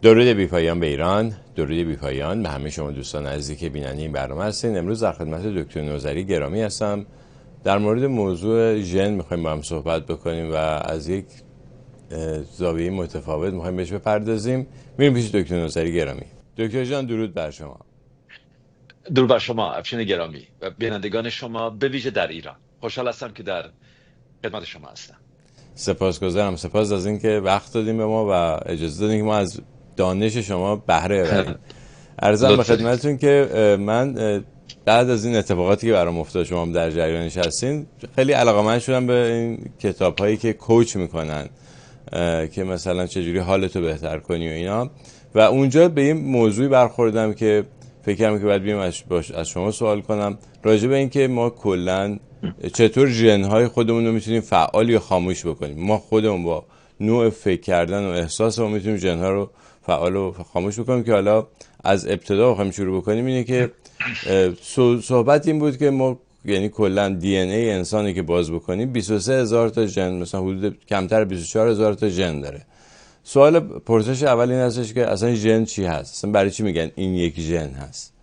درود بی‌پایان به ایران، درود بی‌پایان به همه شما دوستان عزیزی که بیننده این برنامه هستین. امروز در خدمت دکتر نوذری گرامی هستم. در مورد موضوع ژن می‌خوایم با هم صحبت بکنیم و از یک زاویه متفاوت می‌خوایم بهش بپردازیم. میریم پیش دکتر نوذری گرامی. دکتر جان درود بر شما. درود بر شما افشین گرامی و بینندگان شما به ویژه در ایران. خوشحال هستم که در خدمت شما هستم. سپاسگزارم، سپاس از اینکه وقت دادیم به ما و اجازه دادیم که ما از دانش شما بهره ببریم. عرضم به لطف دارید. خدمتتون که من بعد از این اتفاقاتی که برام افتاد، شما هم در جریانش هستین، خیلی علاقه‌مند شدم به این کتاب‌هایی که کوچ میکنن که مثلا چجوری حالتو بهتر کنی و اینا، و اونجا به این موضوعی برخوردم که فکر کردم که باید بیام از شما سوال کنم راجع به این که ما کلا چطور ژن‌های خودمون رو میتونیم فعال یا خاموش بکنیم. ما خودمون با نوع فکر کردن و احساسمون میتونیم ژن‌ها رو فعال و خاموش بکنیم. که حالا از ابتدا بخوایم شروع بکنیم اینه که صحبت این بود که ما یعنی کلا دی ان ای انسانی که باز بکنیم 23,000 تا ژن، مثلا حدود کمتر 24,000 تا ژن داره. سوال پرسش اول این هستش که اصلا ژن چی هست؟ اصلا برای چی میگن این یک ژن هست؟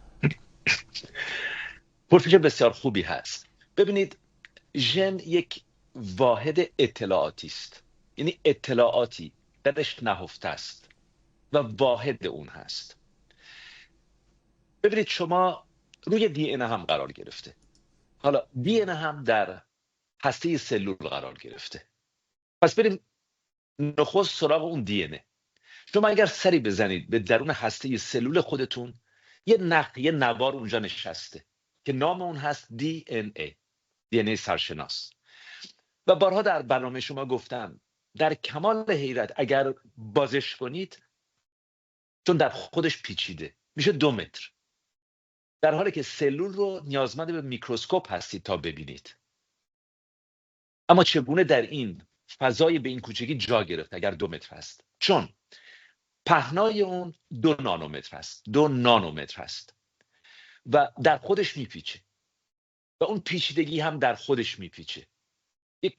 پرسش بسیار خوبی هست. ببینید، ژن یک واحد اطلاعاتی است. یعنی اطلاعاتی درش نهفته است و واحد اون هست. ببینید، شما روی دی ان هم قرار گرفته. حالا دی ان هم در هسته سلول قرار گرفته. پس بریم نخست سراغ اون دی ان. شما اگر سری بزنید به درون هسته سلول خودتون، یه نوار اونجا نشسته که نام اون هست DNA، DNA سرشناس. و بارها در برنامه شما گفتم، در کمال حیرت اگر بازش کنید، چون در خودش پیچیده، میشه 2 متر، در حالی که سلول رو نیازمند به میکروسکوپ هستید تا ببینید. اما چگونه در این فضای به این کوچگی جا گرفت اگر 2 متر هست؟ چون پهنای اون 2 نانومتر هست، 2 نانومتر هست و در خودش میپیچه و اون پیچیدگی هم در خودش میپیچه. یک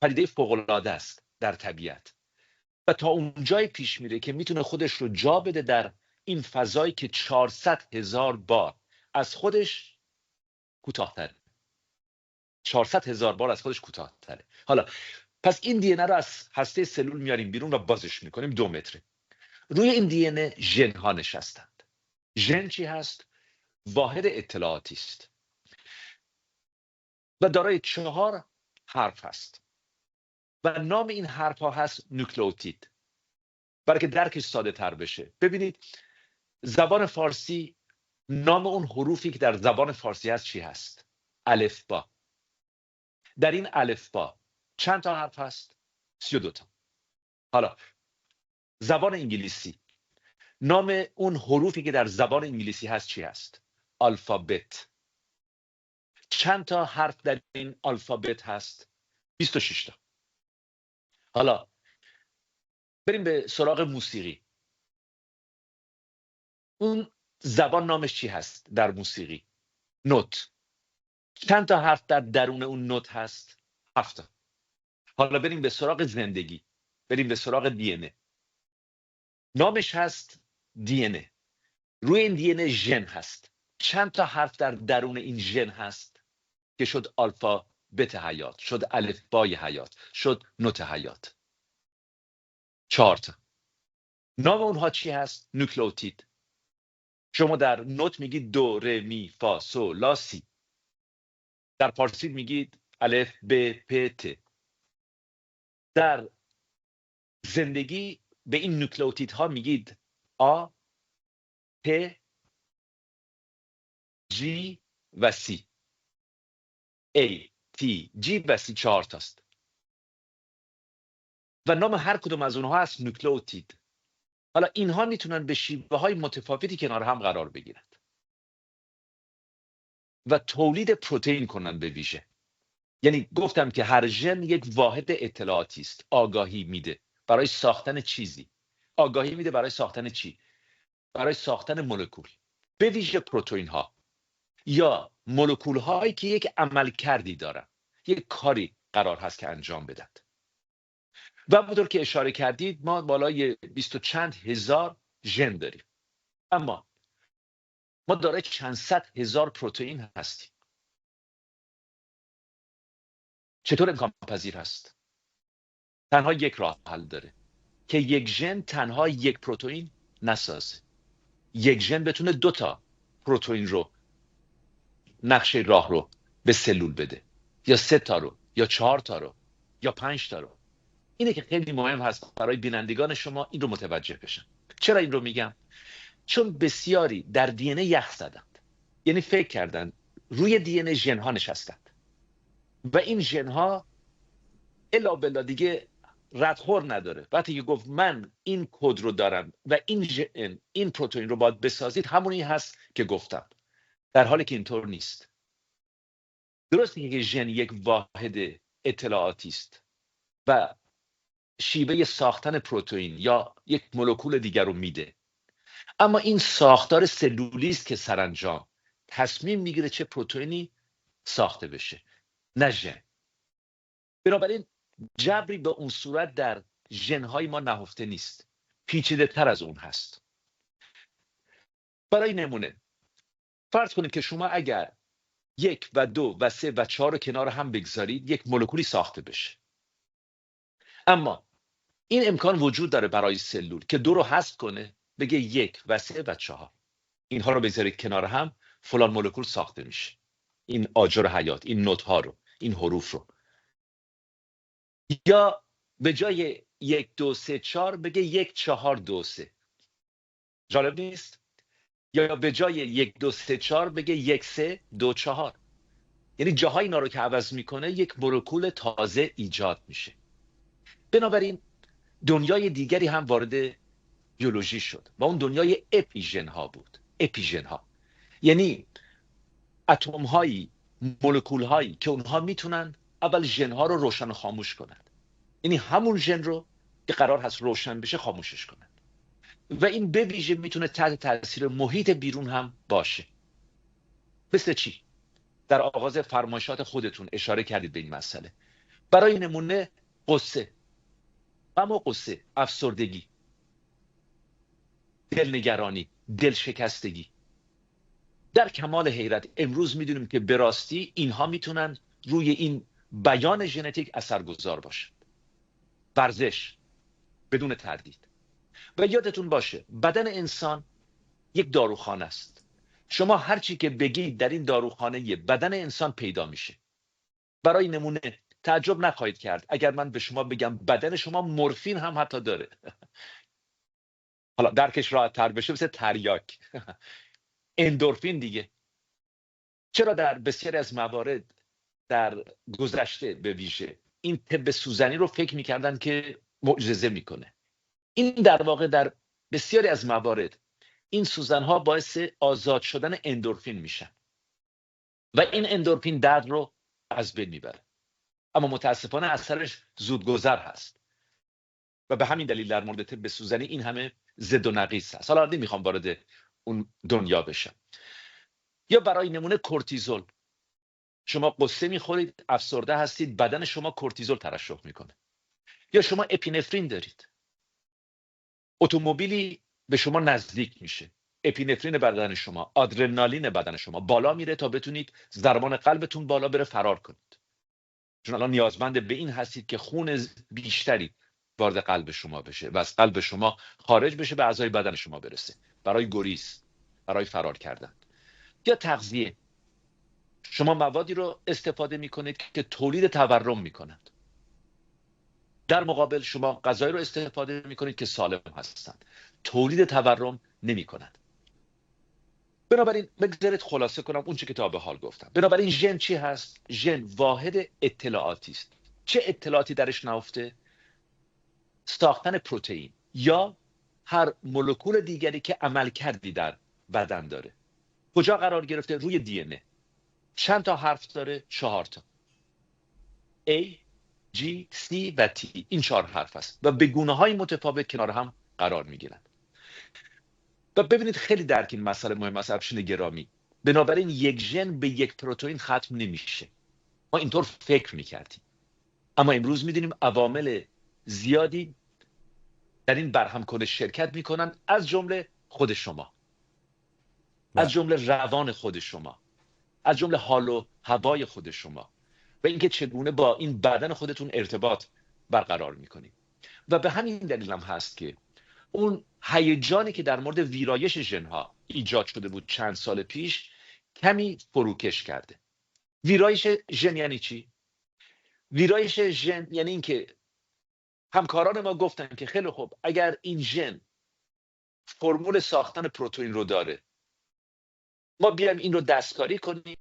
پدیده فوق‌العاده است در طبیعت و تا اون جای پیش میره که میتونه خودش رو جا بده در این فضایی که 400,000 بار از خودش کوتاه‌تره. 400,000 بار از خودش کوتاه‌تره. حالا پس این دی ان رو از هسته سلول میاریم بیرون و بازش میکنیم، 2 متره. روی این دی ان ژن ها نشستند. ژن چی هست؟ واحد اطلاعاتی است و دارای 4 حرف هست و نام این حرف ها هست نوکلئوتید. برای که درکش ساده تر بشه، ببینید زبان فارسی، نام اون حروفی که در زبان فارسی هست چی هست؟ الفبا. در این الفبا چند تا حرف هست؟ 32 تا. حالا زبان انگلیسی، نام اون حروفی که در زبان انگلیسی هست چی هست؟ آلفابت. چند تا حرف در این آلفابت هست؟ 26 تا. حالا بریم به سراغ موسیقی. اون زبان نامش چی هست در موسیقی؟ نوت. چند تا حرف در درون اون نوت هست؟ 7 تا. حالا بریم به سراغ زندگی، بریم به سراغ دی ان. نامش هست دی ان. روی این دی ان ژن هست. چند تا حرف در درون این ژن هست که شد آلفا بت حیات، شد الف بای حیات، شد نوت حیات؟ 4 تا. نام اونها چی هست؟ نوکلئوتید. شما در نوت میگید دو ر می فا سو لا سی. در فارسی میگید الف ب پ ت. در زندگی به این نوکلئوتیدها میگید آ، ت، جی و سی. ای، تی، جی و سی 4 تاست و نام هر کدوم از اونها هست نوکلئوتید. حالا اینها میتونن به شیوه های متفاوتی کنار هم قرار بگیرند و تولید پروتئین کنن به ویژه. یعنی گفتم که هر ژن یک واحد اطلاعاتی است. آگاهی میده برای ساختن چیزی. آگاهی میده برای ساختن چی؟ برای ساختن مولکول، به ویژه پروتئین ها یا مولکول هایی که یک عمل کردی دارن، یک کاری قرار هست که انجام بدن. و همونطور که اشاره کردید ما بالای 20 و چند هزار ژن داریم، اما ما دارای چند صد هزار پروتئین هستیم. چطور امکان پذیر هست؟ تنها یک راه حل داره که یک ژن تنها یک پروتئین نسازه. یک ژن بتونه 2 تا پروتئین رو، نقشه راه رو به سلول بده، یا 3 تا رو، یا 4 تا رو، یا 5 تا رو. اینه که خیلی مهم هست برای بینندگان شما این رو متوجه بشن. چرا این رو میگم؟ چون بسیاری در دی ان ای یخ زدند، یعنی فکر کردند روی دی ان ای ژن ها نشستند و این ژن ها الا بلا دیگه ردخور نداره. وقتی که گفت من این کد رو دارم و این ژن، این پروتئین رو باید بسازید، همونی هست که گفتم، در حالی که اینطور نیست. درسته که ژن یک واحد اطلاعاتی است و شیوه ساختن پروتئین یا یک مولکول دیگر رو میده، اما این ساختار سلولی است که سرانجام تصمیم میگیره چه پروتئینی ساخته بشه، نه ژن. بنابراین جبری به اون صورت در ژن‌های ما نهفته نیست، پیچیده تر از اون هست. برای نمونه فرض کنید که شما اگر 1 و 2 و 3 و 4 رو کنار هم بگذارید یک مولکولی ساخته بشه، اما این امکان وجود داره برای سلول که 2 رو حذف کنه، بگه 1 و 3 و 4 اینها رو بذارید کنار هم، فلان مولکول ساخته میشه. این آجر حیات، این نوت‌ها رو، این حروف رو. یا به جای 1 2 3 4 بگه 1 4 2 3. جالب نیست؟ یا به جای 1 2 3 4 بگه 1 3 2 4. یعنی جاهای اینا رو که عوض میکنه یک مولکول تازه ایجاد میشه. بنابراین دنیای دیگری هم وارد بیولوژی شد و اون دنیای اپیژن ها بود. اپیژن ها یعنی اتم هایی، مولکول هایی که اونها میتونن اول ژن ها رو روشن و خاموش کنند، یعنی همون ژن رو که قرار هست روشن بشه خاموشش کنند. و این به ویژه میتونه تحت تاثیر محیط بیرون هم باشه. مثل چی؟ در آغاز فرمایشات خودتون اشاره کردید به این مسئله. برای نمونه قصه، غم و قصه، افسردگی، دلنگرانی، دلشکستگی. در کمال حیرت امروز میدونیم که به راستی اینها میتونن روی این بیان ژنتیک اثرگذار باشند. ورزش بدون تردید. و یادتون باشه بدن انسان یک داروخانه است. شما هر چی که بگید در این داروخانه بدن انسان پیدا میشه. برای نمونه تعجب نخواهید کرد اگر من به شما بگم بدن شما مورفین هم حتی داره. حالا درکش راحت تر بشه مثل تریاک. اندورفین دیگه. چرا در بسیاری از موارد در گذشته به ویژه این طب سوزنی رو فکر میکردن که معجزه میکنه؟ این در واقع در بسیاری از موارد این سوزنها باعث آزاد شدن اندورفین میشن و این اندورفین درد رو از بین میبره، اما متاسفانه اثرش زودگذر هست و به همین دلیل در مورد طب سوزنی این همه ضد و نقیص هست. حالا نمیخوام وارد اون دنیا بشم. یا برای نمونه کورتیزول. شما قصه میخورید، افسرده هستید، بدن شما کورتیزول ترشح میکنه. یا شما اپینفرین دارید، اتومبیلی به شما نزدیک میشه، اپینفرین بدن شما، آدرنالین بدن شما بالا میره تا بتونید ضربان قلبتون بالا بره فرار کنید، چون الان نیازمند به این هستید که خون بیشتری وارد قلب شما بشه و از قلب شما خارج بشه به اعضای بدن شما برسه برای گریز، برای فرار کردن. یا تغذیه. شما موادی رو استفاده میکنید که تولید تورم میکنند، در مقابل شما غذایی رو استفاده میکنید که سالم هستند، تولید تورم نمیکنند. بنابراین بگذارید خلاصه کنم اون چه که تا به حال گفتم. بنابراین ژن چی هست؟ ژن واحد اطلاعاتی است. چه اطلاعاتی درش نهفته؟ ساختن پروتئین یا هر مولکول دیگری که عمل کردی در بدن داره. کجا قرار گرفته؟ روی دی ان ای. چند تا حرف داره؟ 4 تا. A، G، C و T. این 4 حرف است و به گونه‌های متفاوت کنار هم قرار می‌گیرند. و ببینید خیلی درک این مسئله مهم است افشین گرامی. بنابراین یک ژن به یک پروتئین ختم نمیشه. ما اینطور فکر می‌کردیم. اما امروز می‌دونیم عوامل زیادی در این برهم کنش شرکت میکنن، از جمله خود شما، و از جمله روان خود شما، از جمله حال و هوای خود شما و اینکه چگونه با این بدن خودتون ارتباط برقرار میکنید. و به همین دلیل هم هست که اون هیجانی که در مورد ویرایش ژن‌ها ایجاد شده بود چند سال پیش کمی فروکش کرده. ویرایش ژن یعنی چی؟ ویرایش ژن یعنی اینکه همکاران ما گفتن که خیلی خوب، اگر این ژن فرمول ساختن پروتئین رو داره، ما بیایم این رو دستکاری کنیم،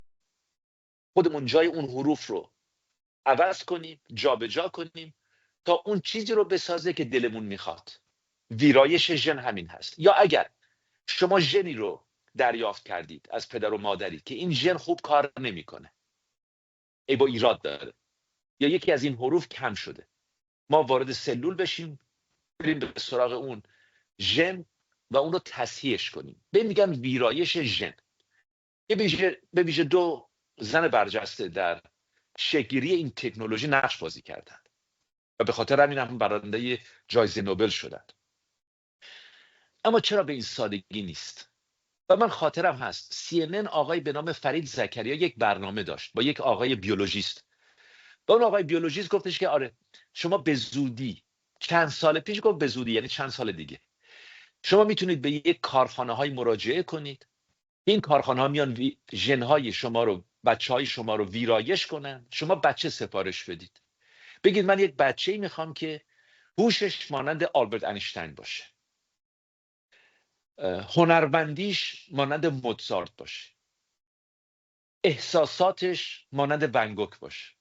خودمون جای اون حروف رو عوض کنیم، جابجا کنیم تا اون چیزی رو بسازه که دلمون میخواد. ویرایش ژن همین هست. یا اگر شما ژنی رو دریافت کردید از پدر و مادری که این ژن خوب کار نمیکنه، ای با ایراد داره، یا یکی از این حروف کم شده، ما وارد سلول بشیم، بریم به سراغ اون ژن و اون رو تصحیحش کنیم. به میگن ویرایش ژن. به ویژه دو زن برجسته در شکل‌گیری این تکنولوژی نقش بازی کردند و به خاطر همین هم برنده جایزه نوبل شدند. اما چرا به این سادگی نیست؟ و من خاطرم هست CNN آقای به نام فرید زکریا یک برنامه داشت با یک آقای بیولوژیست. و اون آقای بیولوژیست گفتش که آره، شما به زودی، چند سال پیش گفت به زودی یعنی چند سال دیگه، شما میتونید به یک کارخانه های مراجعه کنید. این کارخانه ها میان ژن های شما رو، بچه های شما رو ویرایش کنن، شما بچه سفارش بدید، بگید من یک بچه‌ای میخوام که هوشش مانند آلبرت اینشتین باشه، هنرمندیش مانند موزارت باشه، احساساتش مانند ون گوگ باشه،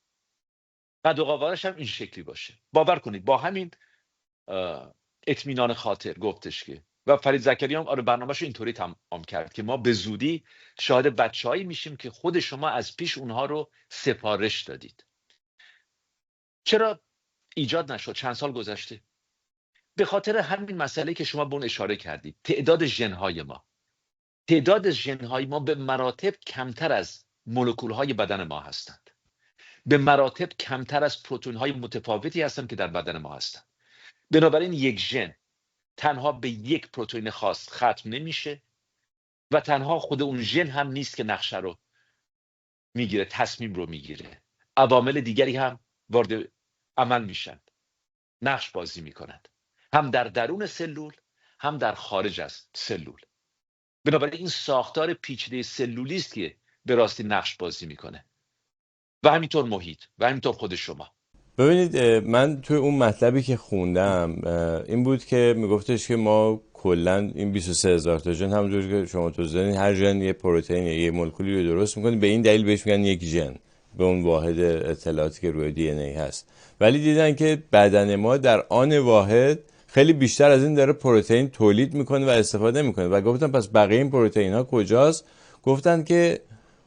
قد و قوارش هم این شکلی باشه. باور کنید با همین اطمینان خاطر گفتش که، و فرید زکریا هم آره برنامه‌شو اینطوری تمام کرد که ما به زودی شاهد بچه‌هایی میشیم که خود شما از پیش اونها رو سفارش دادید. چرا ایجاد نشد؟ چند سال گذشته. به خاطر همین مسئله که شما به اون اشاره کردید، تعداد ژن‌های ما، تعداد ژن‌های ما به مراتب کمتر از مولکول‌های بدن ما هستند، به مراتب کمتر از پروتئین‌های متفاوتی هستند که در بدن ما هستند. بنابراین یک ژن تنها به یک پروتئین خاص ختم نمیشه و تنها خود اون ژن هم نیست که نقشه رو میگیره، تصمیم رو میگیره. عوامل دیگری هم وارد عمل میشن، نقش بازی میکنند، هم در درون سلول هم در خارج از سلول. بنابراین این ساختار پیچیده سلولی است که به راستی نقش بازی میکنه و همینطور محیط و همینطور خود شما. ببینید، من توی اون مطلبی که خوندم این بود که میگفتش که ما کلا این 23,000 تا ژن، همونجوری که شما توضیح دادین، هر ژن یه پروتئین یا یه مولکولی رو درست میکنه، به این دلیل بهش میگن یک ژن، به اون واحد اطلاعاتی که روی دی ان ای هست. ولی دیدن که بدن ما در آن واحد خیلی بیشتر از این داره پروتئین تولید میکنه و استفاده میکنه و گفتن پس بقیه این پروتئین ها کجاست؟ گفتن که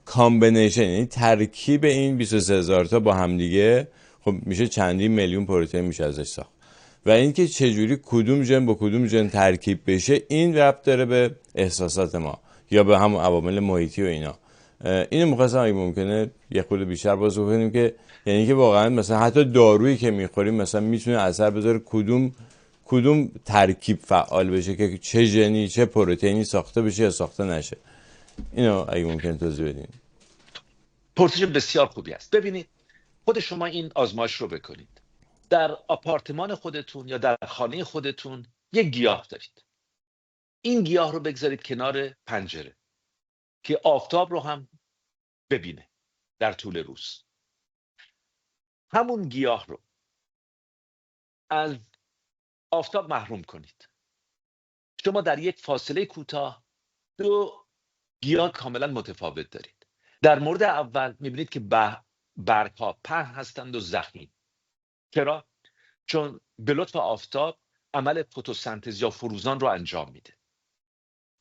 کامبینیشن، یعنی ترکیب این 23,000 تا با همدیگه خب میشه چندین میلیون پروتئین میشه ازش ساخت. و اینکه چجوری کدوم ژن با کدوم ژن ترکیب بشه این ربط داره به احساسات ما یا به همون عوامل محیطی و اینا. اینو می‌خواستم اگه ممکنه یه خورده بیشتر باز کنیم که یعنی که واقعا مثلا حتی دارویی که میخوریم مثلا میتونه اثر بذاره کدوم ترکیب فعال بشه که چه ژنی چه پروتئینی ساخته بشه یا ساخته نشه. اینو اگه ممکنه توضیح بدین. پرسش بسیار خوبی است. ببینید، خود شما این آزمایش رو بکنید. در آپارتمان خودتون یا در خانه خودتون یک گیاه دارید. این گیاه رو بگذارید کنار پنجره که آفتاب رو هم ببینه در طول روز. همون گیاه رو از آفتاب محروم کنید. شما در یک فاصله کوتاه دو گیاه کاملا متفاوت دارید. در مورد اول میبینید که برگ‌ها پهن هستند و ضخیم. چرا؟ چون به لطف آفتاب عمل فتوسنتز یا فروزان رو انجام میده.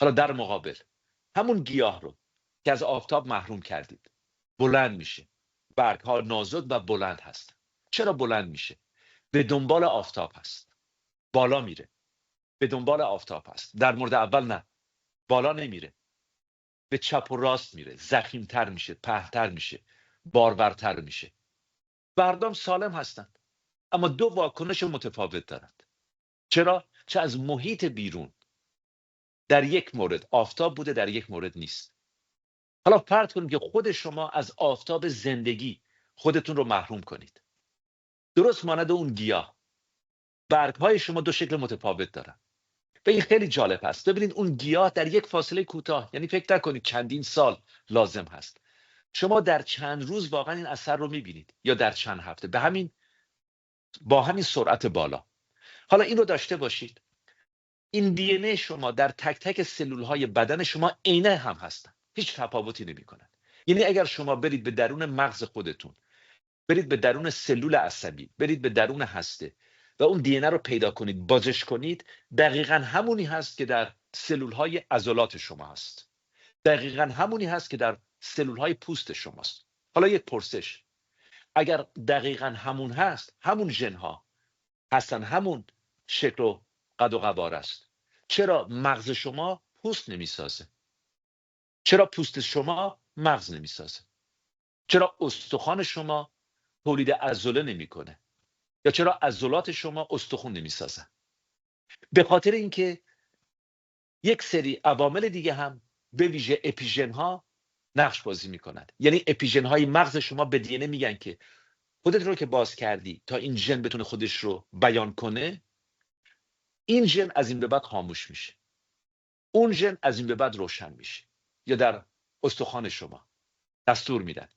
حالا در مقابل همون گیاه رو که از آفتاب محروم کردید بلند میشه. برگ‌ها نازک و بلند هست. چرا بلند میشه؟ به دنبال آفتاب هست. بالا میره. به دنبال آفتاب هست. در مورد اول نه. بالا نمیره. به چپ و راست میره. ضخیم‌تر میشه، پهن‌تر میشه، بارورتر میشه. بردام سالم هستند. اما دو واکنش متفاوت دارند. چرا؟ چه از محیط بیرون در یک مورد آفتاب بوده، در یک مورد نیست. حالا فرض کنیم که خود شما از آفتاب زندگی خودتون رو محروم کنید. درست مانند اون گیاه، برگ‌های شما دو شکل متفاوت دارن. و این خیلی جالب هست. ببینید اون گیاه در یک فاصله کوتاه، یعنی فکر نکنید چندین سال لازم هست، شما در چند روز واقعا این اثر رو میبینید، یا در چند هفته، با همین سرعت بالا. حالا این رو داشته باشید، این دی ان ای شما در تک تک سلول های بدن شما عینه هم هستن، هیچ تفاوتی نمیکنن. یعنی اگر شما برید به درون مغز خودتون، برید به درون سلول عصبی، برید به درون هسته و اون دی ان ای رو پیدا کنید، بازش کنید، دقیقا همونی هست که در سلول های عضلات شما هست، دقیقا همونی هست که در سلول های پوست شماست. حالا یک پرسش، اگر دقیقا همون هست، همون ژن ها هستن، همون شکل و قد و قوار است، چرا مغز شما پوست نمیسازه؟ چرا پوست شما مغز نمیسازه؟ چرا استخوان شما تولید عضله نمیکنه؟ یا چرا عضلات شما استخوان نمیسازن؟ به خاطر اینکه یک سری عوامل دیگه هم به ویژه اپیژن ها نقش بازی میکنند. یعنی اپیژن های مغز شما به دی ان ای میگن که خودت رو که باز کردی تا این ژن بتونه خودش رو بیان کنه، این ژن از این به بعد خاموش میشه، اون ژن از این به بعد روشن میشه. یا در استخوان شما دستور میدن.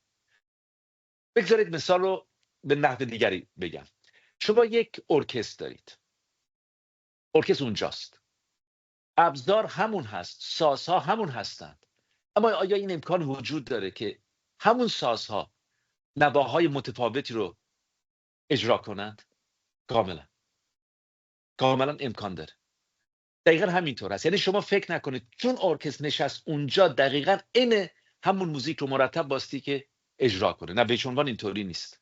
بگذارید مثال رو به نحو دیگری بگم. شما یک ارکستر دارید، ارکستر اونجاست، ابزار همون هست، سازها همون هستند، اما آیا این امکان وجود داره که همون سازها نواهای متفاوتی رو اجرا کنند؟ کاملا امکان داره. دقیقا همینطور هست. یعنی شما فکر نکنید چون ارکستر نشست اونجا دقیقا عین همون موزیک رو مرتب باستی که اجرا کنه. نه، به هیچ عنوان اینطوری نیست.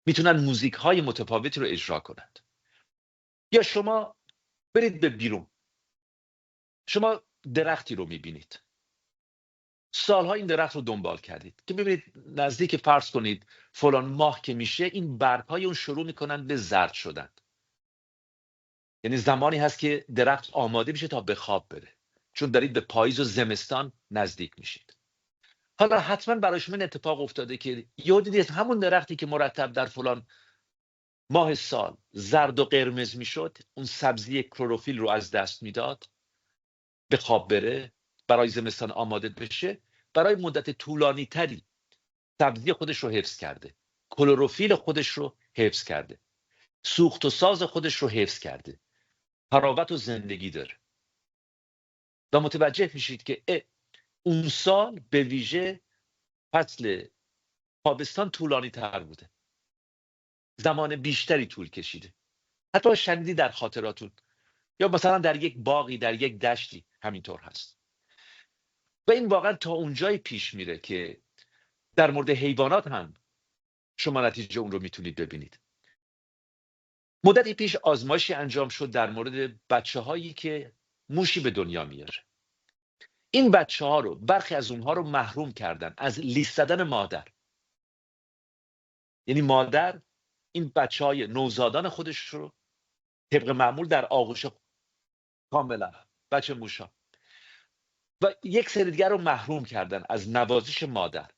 میتونن موزیک های متفاوتی رو اجرا کنند. یا شما برید به بیرون، شما درختی رو میبینید، سالها این درخت رو دنبال کردید که ببینید نزدیک فرض کنید فلان ماه که میشه این برگ‌های اون شروع میکنن به زرد شدن. یعنی زمانی هست که درخت آماده میشه تا به خواب بره، چون دارید به پاییز و زمستان نزدیک میشید. حالا حتما برای شما این اتفاق افتاده که یاد دیدید همون درختی که مرتب در فلان ماه سال زرد و قرمز میشد، اون سبزی کلروفیل رو از دست میداد، به خواب بره، برای زمستان آماده بشه، برای مدت طولانی تری سبزی خودش رو حفظ کرده، کلروفیل خودش رو حفظ کرده، سوخت و ساز خودش رو حفظ کرده، حراوت و زندگی داره. و متوجه میشید که اون سال به ویژه فصل تابستان طولانی تر بوده، زمان بیشتری طول کشیده. حتی شنیدی در خاطراتون، یا مثلا در یک باغی، در یک دشتی همینطور هست. و این واقعا تا اونجایی پیش میره که در مورد حیوانات هم شما نتیجه اون رو میتونید ببینید. مدتی پیش آزمایشی انجام شد در مورد بچه هایی که موشی به دنیا میاره. این بچه ها رو، برخی از اونها رو محروم کردن از لیست زدن مادر. یعنی مادر این بچه های نوزادان خودش رو طبق معمول در آغوش، کاملا بچه موشا، و یک سری دیگر رو محروم کردن از نوازش مادر.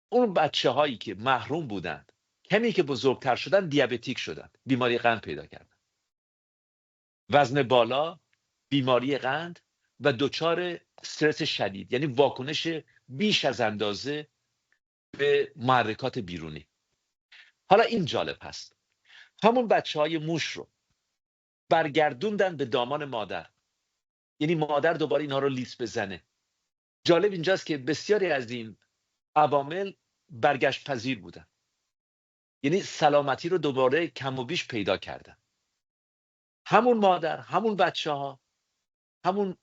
اون بچه هایی که محروم بودند کمی که بزرگتر شدن دیابتیک شدن، بیماری قند پیدا کردن، وزن بالا، بیماری قند و دچار استرس شدید، یعنی واکنش بیش از اندازه به محرکات بیرونی. حالا این جالب هست، همون بچه های موش رو برگردوندن به دامان مادر، یعنی مادر دوباره اینها رو لیس بزنه. جالب اینجاست که بسیاری از این عوامل برگشت پذیر بودن، یعنی سلامتی رو دوباره کم و بیش پیدا کردن. همون مادر، همون بچه ها، همون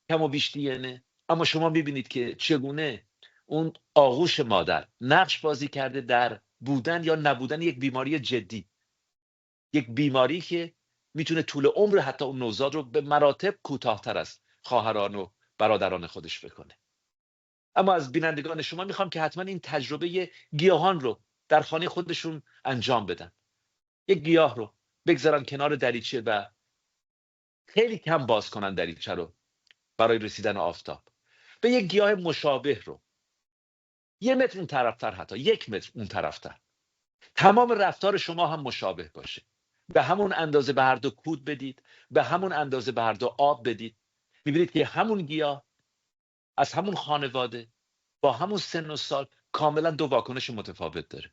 کم و بیش دی ان ای. اما شما میبینید که چگونه اون آغوش مادر نقش بازی کرده در بودن یا نبودن یک بیماری جدی، یک بیماری که میتونه طول عمر حتی اون نوزاد رو به مراتب کوتاه‌تر از خواهران و برادران خودش بکنه. اما از بینندگان شما میخوام که حتما این تجربه گیاهان رو در خانه خودشون انجام بدن. یک گیاه رو بگذارن کنار دریچه و خیلی کم باز کنن دریچه رو برای رسیدن آفتاب. به یک گیاه مشابه رو 1 متر اون طرفتر، حتی 1 متر اون طرفتر، تمام رفتار شما هم مشابه باشه. به همون اندازه به هر دو کود بدید، به همون اندازه به هر دو آب بدید. میبینید که همون گیاه از همون خانواده با همون سن و سال کاملا 2 واکنش متفاوت داره.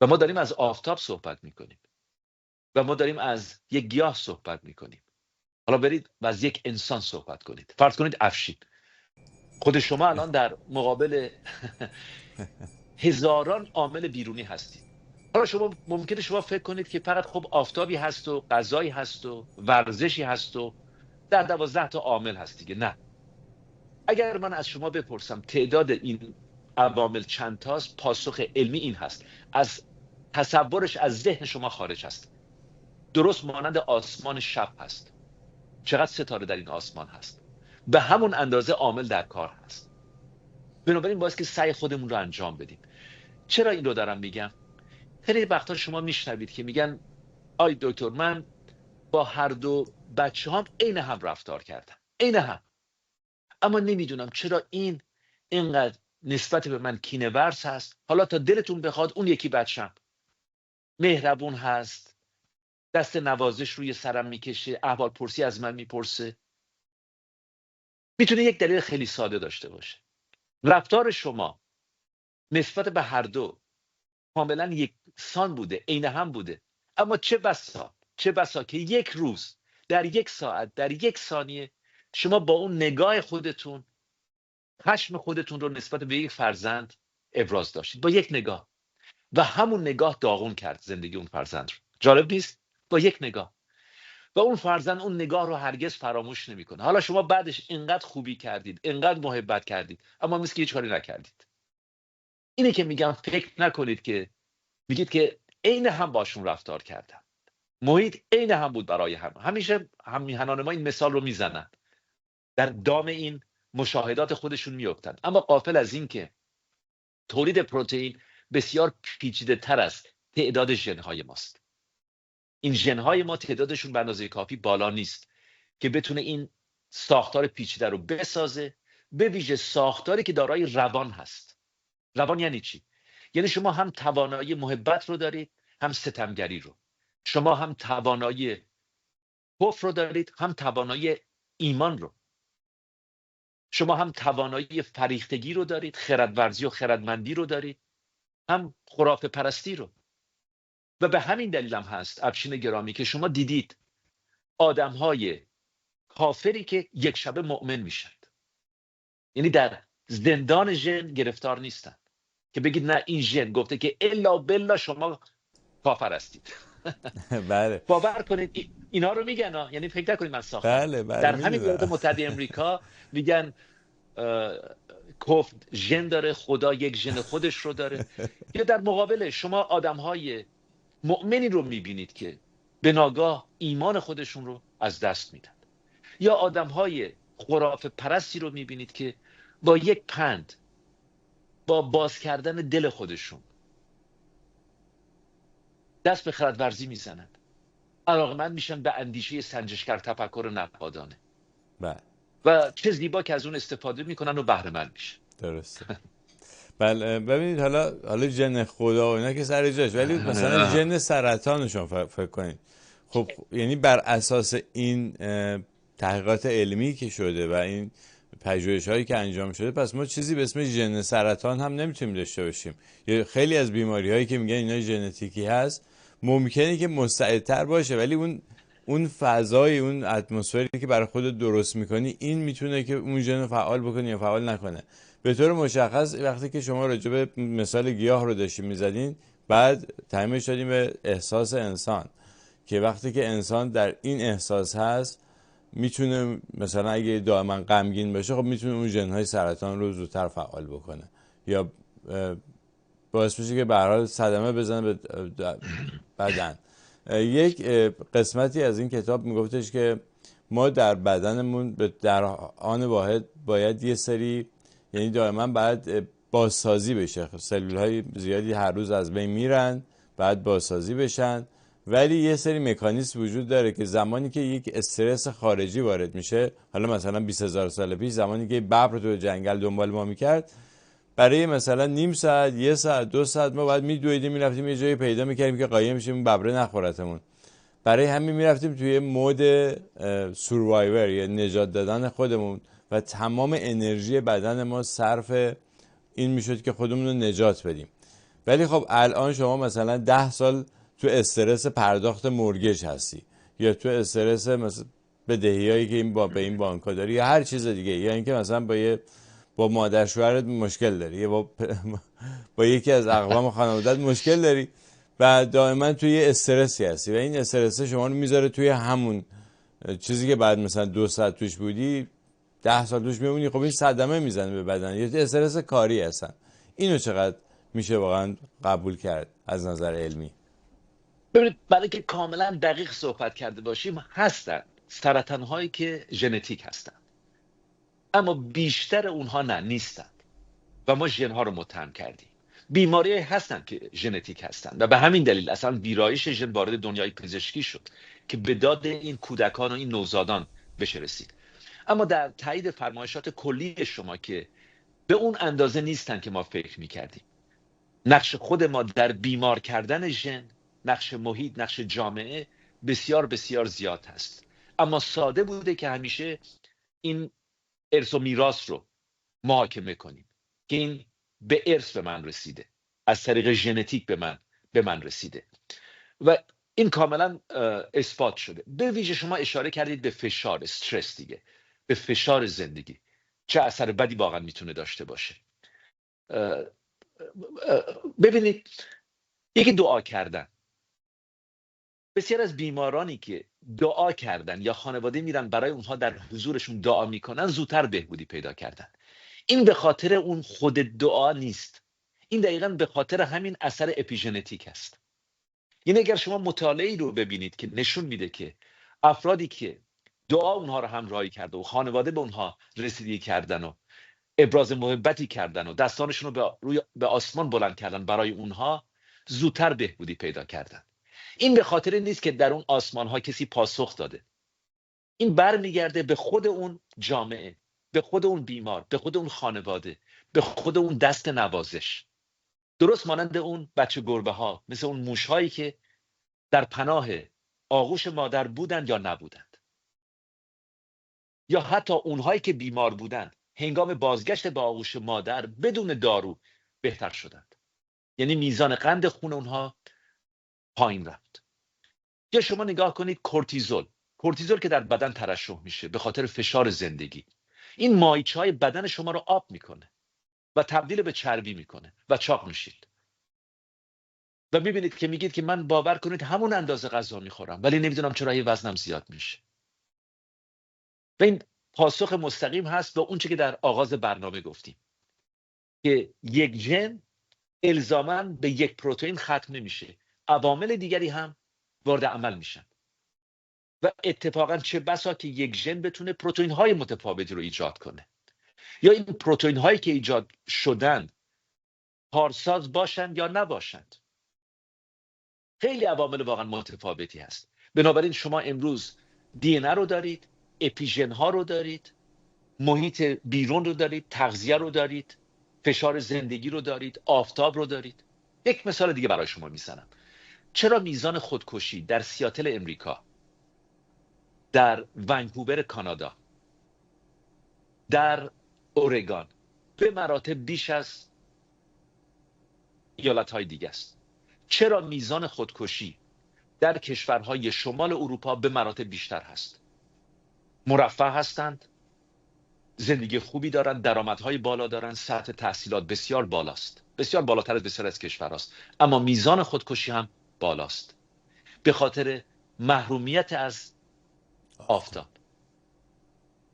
و ما داریم از آفتاب صحبت میکنیم و ما داریم از یک گیاه صحبت میکنیم. حالا برید و از یک انسان صحبت کنید. فرض کنید افشین، خود شما الان در مقابل هزاران عامل بیرونی هستید. حالا ممکنه شما فکر کنید که فقط خب آفتابی هست و غذایی هست و ورزشی هست و در 12 تا عامل هست دیگه. نه، اگر من از شما بپرسم تعداد این عوامل چند تاست، پاسخ علمی این هست: از تصورش از ذهن شما خارج هست. درست مانند آسمان شب هست. چقدر ستاره در این آسمان هست؟ به همون اندازه عامل در کار هست. بنابراین باید که سعی خودمون رو انجام بدیم. چرا این رو دارم میگم؟ خیلی وقتا شما میشنوید که میگن آی دکتر، من با هر دو بچه هم عین هم رفتار کردم، عین هم، اما نمیدونم چرا این اینقدر نسبت به من کینه ورز هست. حالا تا دلتون بخواد اون یکی بچم مهربون هست، دست نوازش روی سرم میکشه، احوال پرسی از من میپرسه. میتونه یک دلیل خیلی ساده داشته باشه: رفتار شما نسبت به هر دو کاملا یکسان بوده، عین هم بوده. اما چه بسا که یک روز، در 1 ساعت، در 1 ثانیه، شما با اون نگاه خودتون خشم خودتون رو نسبت به یک فرزند ابراز داشتید، با یک نگاه، و همون نگاه داغون کرد زندگی اون فرزند رو. جالب نیست؟ با یک نگاه. و اون فرزند اون نگاه رو هرگز فراموش نمیکنه. حالا شما بعدش اینقدر خوبی کردید، اینقدر محبت کردید، اما مثل که هیچ کاری نکردید. اینه که میگم فکر نکنید که میگید که عین هم باشون رفتار کردم، محیط عین هم بود برای هم. همیشه هم میهنان ما این مثال رو میزنن، در دام این مشاهدات خودشون میافتن، اما غافل از این که تولید پروتئین بسیار پیچیده تر از تعداد ژن‌های ماست. این ژن‌های ما تعدادشون به اندازه کافی بالا نیست که بتونه این ساختار پیچیده رو بسازه، به ویژه ساختاری که دارای روان هست. روان یعنی چی؟ یعنی شما هم توانایی محبت رو دارید، هم ستمگری رو. شما هم توانایی کفر رو دارید، هم توانایی ایمان رو. شما هم توانایی فریختگی رو دارید، خردورزی و خردمندی رو دارید، هم خرافه پرستی رو. و به همین دلیل هم هست افشین گرامی که شما دیدید آدم‌های کافری که یک شبه مؤمن میشن، یعنی در زندان ژن گرفتار نیستن که بگید نه این ژن گفته که الا بلا شما کافر هستید. بله باور کنید اینا رو میگن یعنی فکر نکنید من ساختم. بله در همین ایالات میدونم. متحده امریکا میگن کفر ژن داره، خدا یک ژن خودش رو داره. یا در مقابل شما آدم‌های مؤمنی رو میبینید که به ناگاه ایمان خودشون رو از دست میدن، یا آدم‌های خرافه پرستی رو میبینید که با یک پند، با باز کردن دل خودشون دست به خردورزی میزنند، علاقمند میشن به اندیشه سنجشگر، تفکر نقادانه، بله و چه زیبا که از اون استفاده میکنن و بهره مند میشن. درسته. بله ببینید، حالا ژن خدا و اینا که سر جاش، ولی مثلا ژن سرطانشون فکر کنید. خب یعنی بر اساس این تحقیقات علمی که شده و این پژوهش هایی که انجام شده، پس ما چیزی به اسم ژن سرطان هم نمیتونیم داشته باشیم. یا خیلی از بیماری هایی که میگن اینا ژنتیکی هست ممکنه که مستعدتر باشه، ولی اون فضای، اون اتمسفری که برای خودت درست میکنی، این میتونه که اون ژن رو فعال بکنه یا فعال نکنه. به طور مشخص وقتی که شما راجع به مثال گیاه رو داشتیم میزدین، بعد تعمیمش دادیم به احساس انسان، که وقتی که انسان در این احساس هست میتونه مثلا اگه دائما غمگین باشه، خب میتونه اون ژن‌های سرطان رو زودتر فعال بکنه، یا باعث میشه که به هر حال صدمه بزنه به بدن. یک قسمتی از این کتاب میگفتش که ما در بدنمون در آن واحد باید یه سری، یعنی دائما باید بازسازی بشه. سلول‌های زیادی هر روز از بین میرن، بعد بازسازی بشن. ولی یه سری مکانیزم وجود داره که زمانی که یک استرس خارجی وارد میشه، حالا مثلا 20,000 سال پیش زمانی که ببر تو جنگل دنبال ما میکرد، برای مثلا نیم ساعت، 1 ساعت، 2 ساعت ما بعد میدویدیم میرفتیم یه جایی پیدا میکردیم که قایم میشیم ببره نخورتمون. برای همین میرفتیم توی مود سوروایور یا نجات دادن خودمون و تمام انرژی بدن ما صرف این میشد که خودمون رو نجات بدیم. ولی خب الان شما مثلا 10 سال تو استرس پرداخت مورگیج هستی، یا تو استرس مثلا بدهیایی که این به این بانک‌ها داری، یا هر چیز دیگه، یا اینکه مثلا با مادر شوهرت مشکل داری، یا با یکی از اقوام خانواده‌ات مشکل داری و دائما توی یه استرسی هستی و این استرس شما رو میذاره توی همون چیزی که بعد مثلا 2 ساعت توش بودی 10 سال توش میمونی. خب این صدمه میزنه به بدن، یه استرس کاری هستن. اینو چقدر میشه واقعا قبول کرد از نظر علمی؟ ببینید، برای که کاملا دقیق صحبت کرده باشیم، هستن سرطان هایی که ژنتیک هستن، اما بیشتر اونها نیستن و ما ژن ها رو متهم کردیم. بیماری هستن که ژنتیک هستن و به همین دلیل اصلا ویرایش ژن وارد دنیای پزشکی شد که به داد این کودکان و این نوزادان بشه رسید. اما در تایید فرمایشات کلی شما که به اون اندازه نیستن که ما فکر میکردیم، نقش خود ما در بیمار کردن ژن، نقش محیط، نقش جامعه بسیار بسیار زیاد هست. اما ساده بوده که همیشه این ارث و میراث رو محاکمه کنیم که این به ارث به من رسیده، از طریق ژنتیک به من رسیده و این کاملا اثبات شده. به ویژه شما اشاره کردید به فشار، استرس دیگه، به فشار زندگی، چه اثر بدی واقعا میتونه داشته باشه. ببینید، یکی دعا کردن. بسیار از بیمارانی که دعا کردن یا خانواده میرن برای اونها در حضورشون دعا میکنن، زودتر بهبودی پیدا کردن. این به خاطر اون خود دعا نیست، این دقیقاً به خاطر همین اثر اپیژنتیک است. یعنی اگر شما مطالعه‌ای رو ببینید که نشون میده که افرادی که دعا اونها رو همراهی کرده و خانواده به اونها رسیدگی کردن و ابراز محبتی کردن و دستانشون رو به آسمان بلند کردن برای اونها، زودتر بهبودی پیدا کردن. این به خاطر نیست که در اون آسمان ها کسی پاسخ داده. این برمیگرده به خود اون جامعه، به خود اون بیمار، به خود اون خانواده، به خود اون دست نوازش. درست مانند اون بچه گربه ها، مثل اون موش هایی که در پناه آغوش مادر بودند یا نبودند، یا حتی اونهایی که بیمار بودند هنگام بازگشت به آغوش مادر بدون دارو بهتر شدند. یعنی میزان قند خون اونها پایین رفت. یا شما نگاه کنید کورتیزول که در بدن ترشح میشه به خاطر فشار زندگی، این مایچه‌های بدن شما رو آب میکنه و تبدیل به چربی میکنه و چاق میشید و میبینید که میگید که من باور کنید همون اندازه غذا میخورم ولی نمیدونم چرا یه وزنم زیاد میشه. و این پاسخ مستقیم هست به اون چه که در آغاز برنامه گفتیم که یک ژن الزاماً به یک پروتئین ختم نمیشه، عوامل دیگری هم وارد عمل میشن و اتفاقا چه بسا که یک ژن بتونه پروتئین های متفاوتی رو ایجاد کنه، یا این پروتئین هایی که ایجاد شدن کارساز باشند یا نباشند. خیلی عوامل واقعا متفاوتی هست. بنابراین شما امروز دی ان رو دارید، اپیژن ها رو دارید، محیط بیرون رو دارید، تغذیه رو دارید، فشار زندگی رو دارید، آفتاب رو دارید. یک مثال دیگه برای شما میزنم. چرا میزان خودکشی در سیاتل امریکا، در ونکوور کانادا، در اورگان به مراتب بیش از ایالت‌های دیگه است؟ چرا میزان خودکشی در کشورهای شمال اروپا به مراتب بیشتر هست؟ مرفه هستند، زندگی خوبی دارند، درآمدهای بالا دارند، سطح تحصیلات بسیار بالاست، بسیار بالاتر از بسیار از کشورهاست، اما میزان خودکشی هم بالاست به خاطر محرومیت از آفتاب.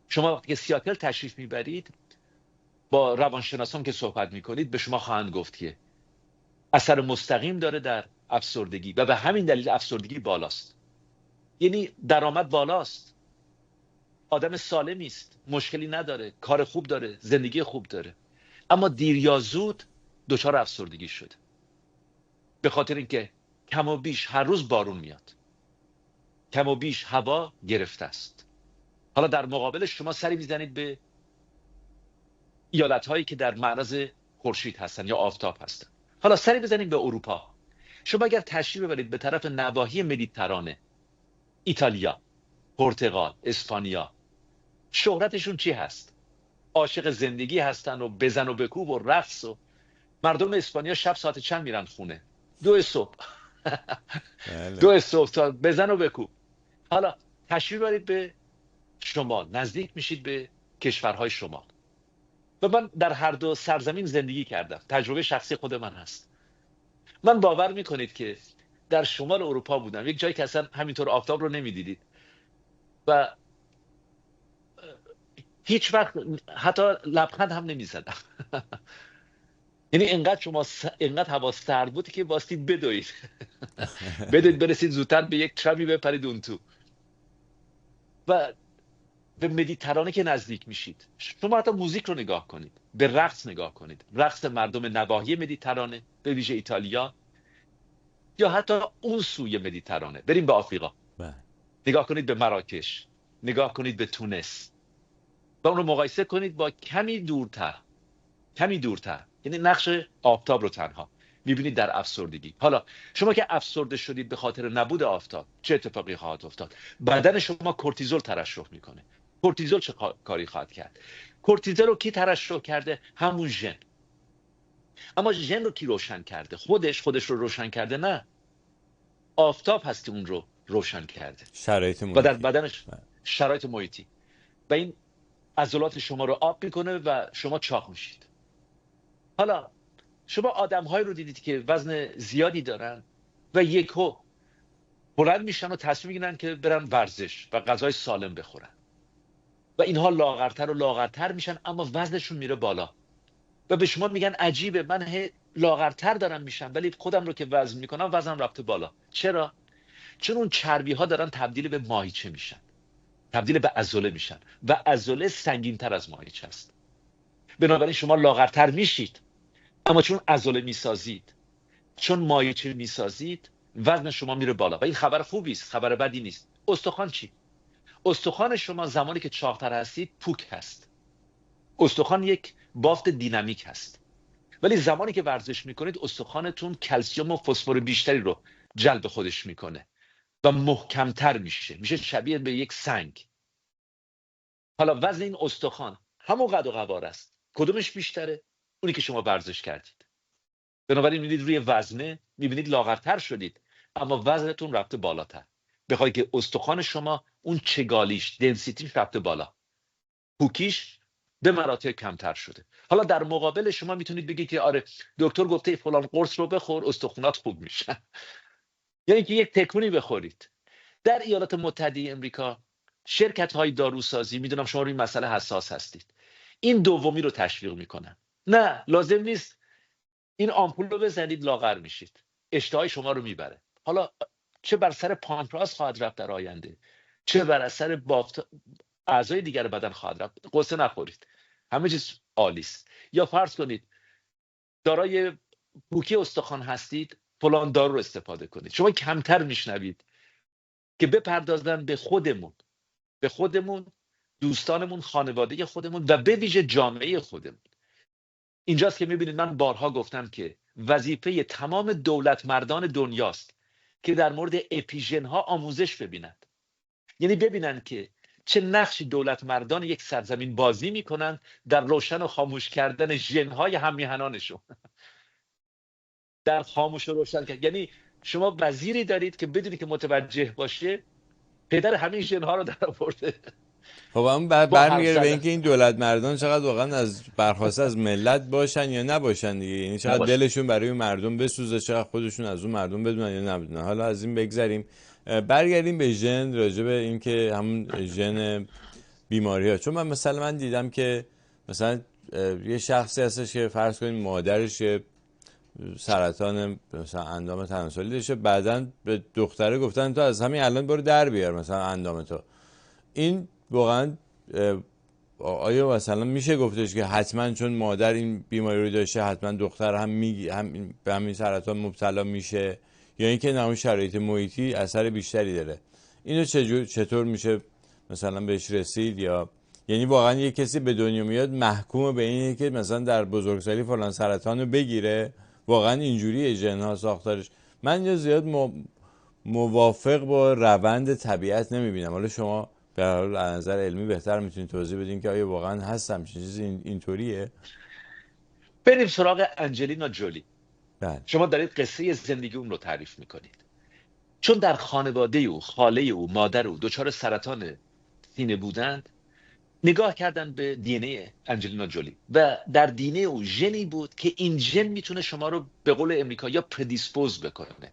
شما وقتی که سیاتل تشریف میبرید، با روانشناسان که صحبت میکنید به شما خواهند گفت که اثر مستقیم داره در افسردگی و به همین دلیل افسردگی بالاست. یعنی درآمد بالاست، آدم سالمی است، مشکلی نداره، کار خوب داره، زندگی خوب داره، اما دیر یا زود دچار افسردگی شده به خاطر اینکه کم و بیش هر روز بارون میاد، کم و بیش هوا گرفته است. حالا در مقابل شما سری میزنید به ایالت هایی که در معرض خورشید هستن یا آفتاب هستن. حالا سری بزنید به اروپا. شما اگر تشریف ببرید به طرف نواحی مدیترانه، ایتالیا، پرتغال، اسپانیا، شهرتشون چی هست؟ عاشق زندگی هستن و بزن و بکوب و رقص. و مردم اسپانیا شب ساعت چند میرن خونه؟ 2 صبح. بله. 2 صبح تا بزن و بکوب. حالا تشریف برید به شمال، نزدیک میشید به کشورهای شمال. و من در هر دو سرزمین زندگی کردم، تجربه شخصی خود من هست. من باور میکنید که در شمال اروپا بودم، یک جایی که اصلا همینطور آفتاب رو نمیدیدید و هیچ وقت حتی لبخند هم نمیزدم. یعنی انقدر هوا سرد بود که باستید بدوید. بدوید برسید زودتر به یک ترمی بپرید اون تو. و به مدیترانه که نزدیک میشید، شما حتی موزیک رو نگاه کنید، به رقص نگاه کنید، رقص مردم نواحی مدیترانه به ویژه ایتالیا، یا حتی اون سوی مدیترانه بریم به آفریقا. بله. نگاه کنید به مراکش، نگاه کنید به تونس و اون رو مقایسه کنید با کمی دورتر، یعنی نقش آفتاب رو تنها میبینید در افسردگی. حالا شما که افسرده شدید به خاطر نبود آفتاب، چه اتفاقی خواهد افتاد؟ بدن شما کورتیزول ترشح میکنه. کورتیزول چه کاری خواهد کرد؟ کورتیزول رو کی ترشح کرده؟ همون ژن. اما ژن رو کی روشن کرده؟ خودش رو روشن کرده؟ نه، آفتاب هست که اون رو روشن کرده شرایط و در محیطی. بدنش شرایط محیطی و این عضلات شما رو آب میکنه و شما چاق میشید. حالا شما آدم‌هایی رو دیدید که وزن زیادی دارن و یکو بلند میشن و تصمیم میگیرن که برن ورزش و غذای سالم بخورن و اینها لاغرتر و لاغرتر میشن، اما وزنشون میره بالا و به شما میگن عجیبه، من لاغرتر دارم میشم ولی خودم رو که وزن میکنم وزنم رفته بالا. چرا؟ چون اون چربی ها دارن تبدیل به ماهیچه میشن، تبدیل به عضله میشن و عضله سنگین‌تر از ماهیچه است. بنابراین شما لاغرتر میشید، اما چون عضله میسازید، چون ماهیچه میسازید، وزن شما میره بالا و این خبر خوبی است، خبر بدی نیست. استخوان چی؟ استخوان شما زمانی که چاق‌تر هستید پوک هست. استخوان یک بافت دینامیک هست، ولی زمانی که ورزش میکنید استخوانتون کلسیم و فسفر بیشتری رو جلب خودش میکنه و محکمتر میشه شبیه به یک سنگ. حالا وزن این استخوان همون قد و قوار است، کدومش بیشتره؟ اونی که شما ورزش کردید. بنابراین میبینید روی وزنه میبینید لاغرتر شدید، اما وزنتون رفته بالاتر، بخوای که استخوان شما اون چگالیش، دنسیتیش رفته بالا، پوکیش به مراتب کمتر شده. حالا در مقابل شما میتونید بگید که آره دکتر گفته فلان قرص رو بخور استخوانات خوب میشن. یعنی که یک تکونی بخورید. در ایالات متحده امریکا شرکت های داروسازی، میدونم شما روی این مسئله حساس هستید، این دومی رو تشویق میکنن. نه، لازم نیست این آمپول رو بزنید لاغر میشید، اشتهای شما رو میبره. حالا چه بر سر پانکراس خواهد رفت در آینده، چه بر اثر بافت اعضای دیگر بدن خواهد رفت. قصه نخورید، همه چیز عالی است. یا فرض کنید دارای پوکی استخوان هستید، فلان دارو رو استفاده کنید. شما کمتر میشنوید که بپردازن به خودمون، دوستانمون، خانواده خودمون و به ویژه جامعه خودمون. اینجاست که میبینید من بارها گفتم که وظیفه تمام دولت مردان دنیاست که در مورد اپیژن ها آموزش ببینند. یعنی ببینند که چه نقشی دولت مردان یک سرزمین بازی میکنند در روشن و خاموش کردن ژن های هممیهنانشون. در خاموش و روشن کردن. یعنی شما وزیری دارید که بدونی که متوجه باشه پدر همین ژن ها رو در آورده. خب اما برمیگره به اینکه این دولت مردان چقدر واقعا از برخواسته از ملت باشن یا نباشن دیگه. یعنی چقدر دلشون برای مردم بسوزه، چقدر خودشون از اون مردم بدونن یا نبدونن. حالا از این بگذریم، برگردیم به ژن، راجع به اینکه همون ژن بیماری ها. چون من دیدم که مثلا یه شخصی هستش که فرض کنیم مادرش سرطان مثلا اندام تناسلی داشته، بعدن به دختره گفتن تو از همین الان برو در بیار مثلا اندام تو. این واقعا آیا مثلا میشه گفتش که حتما چون مادر این بیماری رو داشته حتما دختر هم به همین سرطان مبتلا میشه، یا اینکه نه اون شرایط محیطی اثر بیشتری داره؟ اینو چطور میشه مثلا بهش رسید؟ یا یعنی واقعا یه کسی به دنیا میاد محکوم به اینه که مثلا در بزرگسالی فلان سرطان رو بگیره؟ واقعا اینجوریه ژن‌ها ساختارش؟ من اینجا زیاد موافق با روند طبیعت نمیبینم. حالا شما به هر حال از نظر علمی بهتر میتونید توضیح بدین که آیا واقعا هست همچین چیزی اینطوریه؟ بریم سراغ انجلینا جولی. بله. شما دارید قصه زندگی اون رو تعریف میکنید. چون در خانواده او، خاله او، مادر او دچار سرطان سینه بودند، نگاه کردن به دی ان ای انجلینا جولی و در دی ان ای او ژنی بود که این ژن میتونه شما رو به قول امریکایی‌ها پردیسپوز بکنه،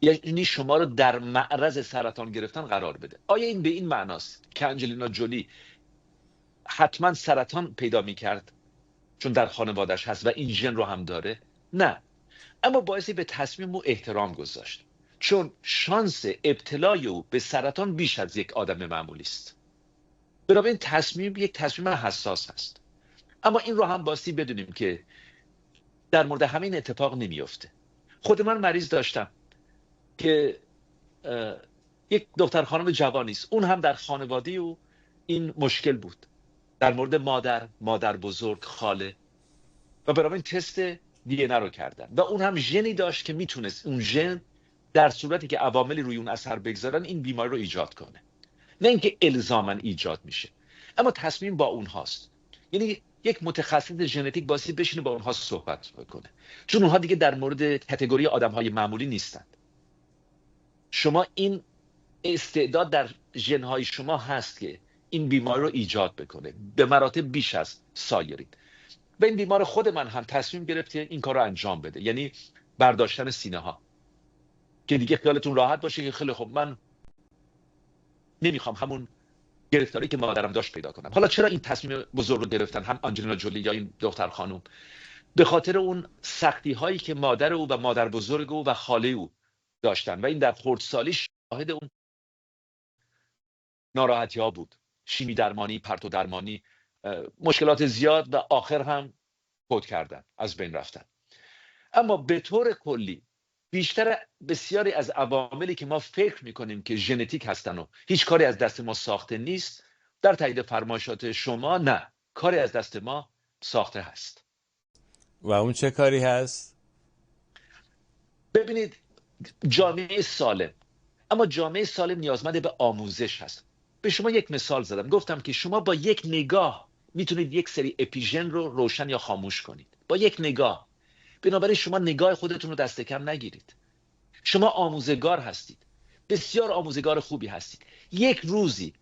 یعنی شما رو در معرض سرطان گرفتن قرار بده. آیا این به این معناست که انجلینا جولی حتما سرطان پیدا میکرد چون در خانوادش هست و این ژن رو هم داره؟ نه، اما باعثی به تصمیم او احترام گذاشت، چون شانس ابتلای او به سرطان بیش از یک آدم معمولی است. بنابراین تصمیم یک تصمیم حساس هست. اما این رو هم باستی بدونیم که در مورد همین اتفاق نمیفته. خود من مریض داشتم که یک دختر خانم جوانی است، اون هم در خانواده او این مشکل بود در مورد مادر بزرگ، خاله، و بنابراین تست دی ان رو کردن و اون هم ژنی داشت که میتونست اون ژن در صورتی که عواملی روی اون اثر بگذارن این بیماری رو ایجاد کنه، نه اینکه الزاما ایجاد میشه. اما تصمیم با اونهاست، یعنی یک متخصص ژنتیک باسی بشینه با اونها صحبت کنه، چون اونها دیگه در مورد کاتگوری آدم‌های معمولی نیستند. شما این استعداد در ژن‌های شما هست که این بیماری رو ایجاد بکنه به مراتب بیش از سایرین. و این بیمار خود من هم تصمیم گرفت که این کار رو انجام بده، یعنی برداشتن سینه ها، که دیگه خیالتون راحت باشه که خیلی خب من نمیخوام همون گرفتاری که مادرم داشت پیدا کنم. حالا چرا این تصمیم بزرگ رو گرفتن هم آنجلینا جولی یا این دختر خانم؟ به خاطر اون سختی هایی که مادر او و مادر بزرگ او و خاله او داشتن و این در خردسالی شاهد اون ناراحتی ها بود، شیمی درمانی، پرتو درمانی، مشکلات زیاد و آخر هم فوت کردن، از بین رفتن. اما به طور کلی بسیاری از عواملی که ما فکر میکنیم که ژنتیک هستن و هیچ کاری از دست ما ساخته نیست، در تایید فرمایشات شما نه، کاری از دست ما ساخته هست. و اون چه کاری هست؟ ببینید، جامعه سالم، اما جامعه سالم نیازمند به آموزش هست. به شما یک مثال زدم، گفتم که شما با یک نگاه میتونید یک سری اپیژن رو روشن یا خاموش کنید، با یک نگاه. بنابراین شما نگاه خودتون رو دست کم نگیرید. شما آموزگار هستید، بسیار آموزگار خوبی هستید. یک روزی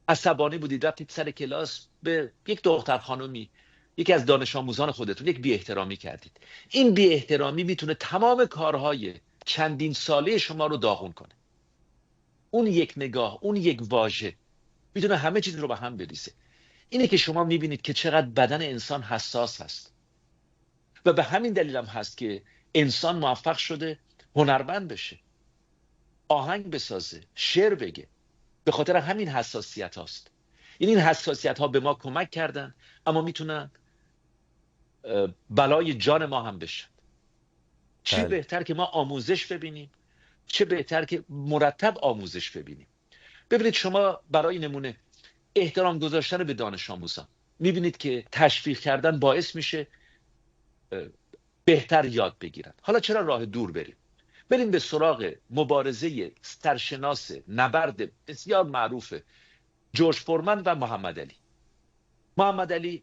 عصبانی بودید، رفتید سر کلاس به یک دختر خانمی، یکی از دانش آموزان خودتون، یک بی احترامی کردید. این بی احترامی میتونه تمام کارهای چندین ساله شما رو داغون کنه. اون یک نگاه، اون یک واژه میتونه همه چیز رو به هم بریزه. اینه که شما میبینید که چقدر بدن انسان حساس هست و به همین دلیل هم هست که انسان موفق شده هنرمند بشه، آهنگ بسازه، شعر بگه، به خاطر همین حساسیت هاست. یعنی این حساسیت ها به ما کمک کردن، اما میتونن بلای جان ما هم بشن. چه بله. بهتر که ما آموزش ببینیم، چه بهتر که مرتب آموزش ببینیم. ببینید شما برای نمونه احترام گذاشتن به دانش آموزان میبینید که تشویق کردن باعث میشه بهتر یاد بگیرن. حالا چرا راه دور بریم به سراغ مبارزه سرشناس نبرد بسیار معروف جورج فورمن و محمد علی. محمد علی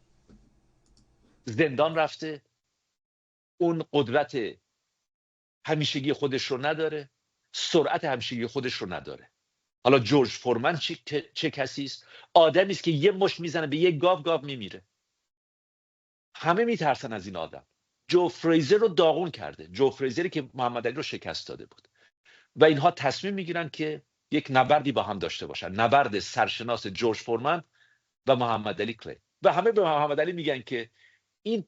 زندان رفته، اون قدرت همیشگی خودش رو نداره، سرعت همیشگی خودش رو نداره. حالا جورج فورمن چه کسی است؟ آدمی است که یه مشت میزنه به یه گاو میمیره. همه میترسن از این آدم. جو فریزر رو داغون کرده، جو فریزری که محمد علی رو شکست داده بود. و اینها تصمیم میگیرن که یک نبردی با هم داشته باشن، نبرد سرشناس جورج فورمن و محمد علی کلی. و همه به محمد علی میگن که این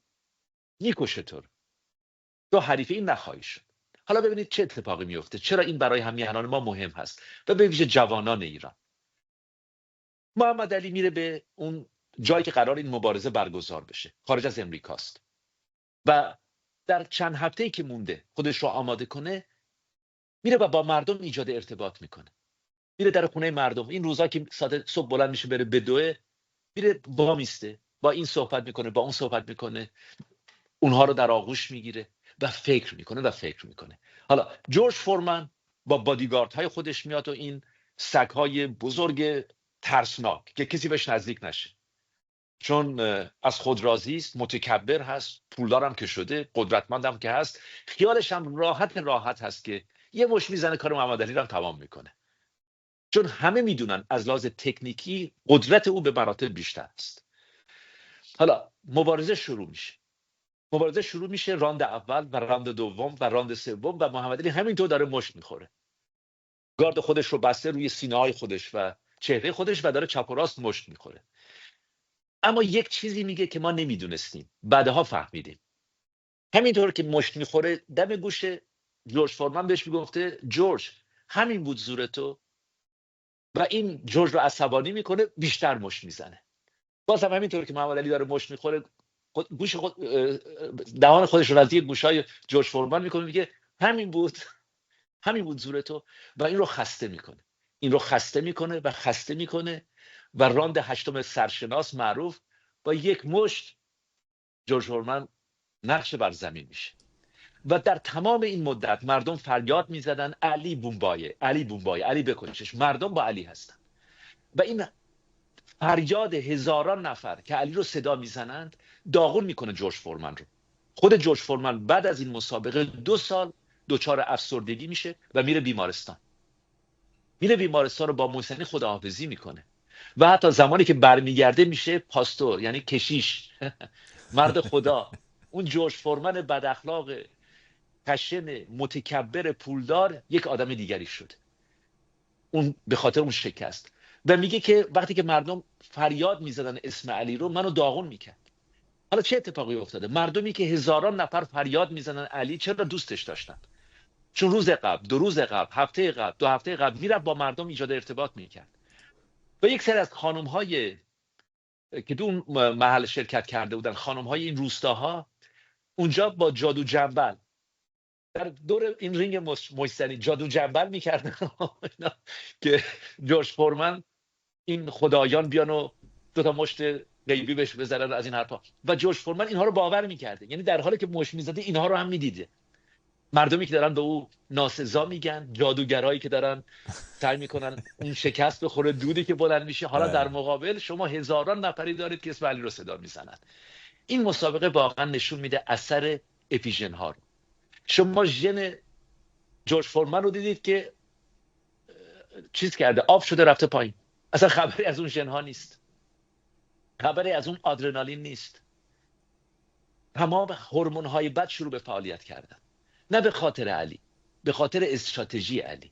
میکشه تو حریف این نخواهی شد. حالا ببینید چه اتفاقی میفته، چرا این برای همیهنان ما مهم هست و به ویژه جوانان ایران. محمد علی میره به اون جایی که قرار این مبارزه برگزار بشه، خارج از امریکاست، و در چند هفته‌ای که مونده خودش رو آماده کنه، میره و با مردم ایجاد ارتباط میکنه. میره در خونه مردم. این روزا که صبح بلند میشه بره بدوه، میره وامیسته، با این صحبت میکنه، با اون صحبت میکنه، اونها رو در آغوش میگیره و فکر میکنه و فکر میکنه. حالا جورج فورمن با بادیگارد های خودش میاد و این سگ های بزرگ ترسناک که کسی بهش نزدیک نشه، چون از خود راضی است، متکبر هست، پولدارم که شده، قدرتمندم که هست، خیالش هم راحت هست که یه مش میزنه کار محمد علی رو هم تمام میکنه، چون همه میدونن از لحاظ تکنیکی قدرت او به مراتب بیشتر است. حالا مبارزه شروع میشه، راند اول و راند دوم و راند سوم و محمد علی همینطور داره مشت میخوره، گارد خودش رو بسته روی سینه های خودش و چهره خودش و داره چپ و راست مشت میخوره. اما یک چیزی میگه که ما نمیدونستیم، بعدها فهمیدیم. همینطور که مشت میخوره دم گوش جورج فورمن بهش میگفته جورج همین بود زور تو، و این جورج رو عصبانی میکنه، بیشتر مشت میزنه. باز هم همینطور که محمد علی داره مشت میخوره، دهان خودش رو نزدیک گوشای جورج فورمن میکنه، میگه همین بود زور تو، و این رو خسته میکنه و راند هشتم سرشناس معروف با یک مشت جورج فورمن نقش بر زمین میشه. و در تمام این مدت مردم فریاد میزدن علی بومبایه، علی بومبایه، علی بکشش. مردم با علی هستن و این فریاد هزاران نفر که علی رو صدا میزنند داغون میکنه جورج فورمن رو. خود جورج فورمن بعد از این مسابقه 2 سال دچار افسردگی میشه و میره بیمارستان رو با محسنی خداحافظی میکنه و حتی زمانی که برمیگرده میشه پاستور، یعنی کشیش مرد خدا. اون جورج فورمن بد اخلاق، خشن، متکبر، پولدار یک آدم دیگری شد، اون به خاطر اون شکست. و میگه که وقتی که مردم فریاد میزدن اسم علی رو، منو داغون میکرد. حالا چه اتفاقی افتاده؟ مردمی که هزاران نفر فریاد میزنن علی، چرا دوستش داشتن؟ چون روز قبل، 2 روز قبل، هفته قبل، 2 هفته قبل میرفت با مردم ایجاد ارتباط میکرد. و یک سری از خانم‌های که تو اون محل شرکت کرده بودن، خانم‌های این روستاها، اونجا با جادو جنبل در دور این رینگ مجتمعی جادو جنبل میکردن که جورج فورمن این خدایان بیان و 2 تا مشت غیبی بهش بزنن از این حرفا. و جورج فورمن اینها رو باور میکرده، یعنی در حالی که مشت میزده اینها رو هم میدیده. مردمی که دارن به او ناسزا میگن، جادوگرایی که دارن سعی میکنن اون شکست بخوره دودی که بلند میشه، حالا در مقابل شما هزاران نفری دارید که اسم علی رو صدا میزنن. این مسابقه واقعا نشون میده اثر اپیژن ها رو. شما ژن جورج فورمن رو دیدید که چیز کرده، آب شده رفته پایین، اصلا خبری از اون ژن ها نیست، خبری از اون آدرنالین نیست. تمام هورمون های بد شروع به فعالیت کردن، نه به خاطر علی، به خاطر استراتژی علی،